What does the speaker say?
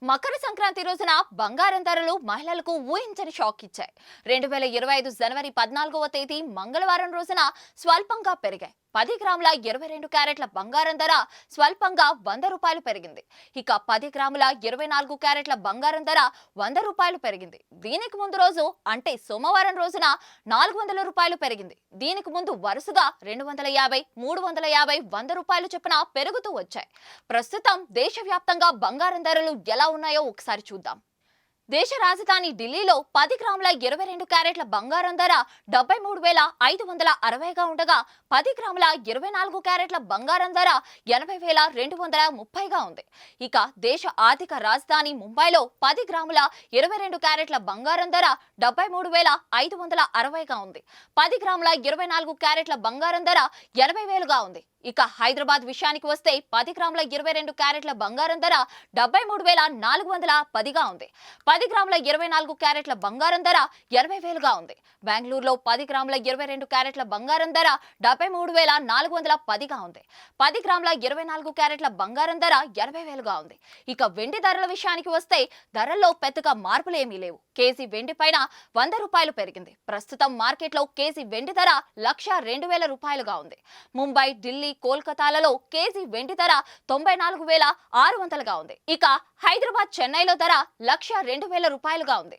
మకర సంక్రాంతి రోజున బంగారం ధరలు మహిళలకు ఊహించని షాక్ ఇచ్చాయి. 2025 జనవరి 14వ తేదీ మంగళవారం రోజున స్వల్పంగా పెరిగాయి. 10 గ్రాముల 22 క్యారెట్ల బంగారం ధర స్వల్పంగా ₹100 పెరిగింది. ఇక 10 గ్రాముల 24 క్యారెట్ల బంగారం ధర ₹100 పెరిగింది. దీనికి ముందు రోజు అంటే సోమవారం రోజున ₹400 పెరిగింది. దీనికి ముందు వరుసగా 250, 350, ₹100 చొప్పున పెరుగుతూ వచ్చాయి. ప్రస్తుతం దేశవ్యాప్తంగా బంగారం ధరలు ఎలా ఉన్నాయో ఒకసారి చూద్దాం. దేశ రాజధాని ఢిల్లీలో 10 గ్రాముల 22 క్యారెట్ల బంగారం ధర 73,560గా ఉండగా 10 గ్రాముల 24 క్యారెట్ల బంగారం ధర 80,230గా ఉంది. ఇక దేశ ఆర్థిక రాజధాని ముంబైలో 10 గ్రాముల 22 క్యారెట్ల బంగారం ధర 73,560గా ఉంది. 10 గ్రాముల 24 క్యారెట్ల బంగారం ధర 80,000గా ఉంది. ఇక హైదరాబాద్ విషయానికి వస్తే 10 గ్రాముల 22 క్యారెట్ల బంగారం ధర 73,410గా ఉంది. 10 గ్రాముల 24 క్యారెట్ల బంగారం ధర 80,000గా ఉంది. బెంగళూరులో 10 గ్రాముల 22 క్యారెట్ల బంగారం ధర 73,410గా ఉంది. 10 గ్రాముల 24 క్యారెట్ల బంగారం ధర 80,000గా ఉంది. ఇక వెండి ధరల విషయానికి వస్తే ధరల్లో పెద్దగా మార్పులు ఏమీ లేవు. కేజీ వెండి పైన ₹100 పెరిగింది. ప్రస్తుతం మార్కెట్లో కేజీ వెండి ధర ₹102,000గా ఉంది. ముంబై, ఢిల్లీ, కోల్కతాలలో కేజీ వెండి ధర 94,600గా ఉంది. ఇక హైదరాబాద్, చెన్నైలో ధర ₹102,000గా ఉంది.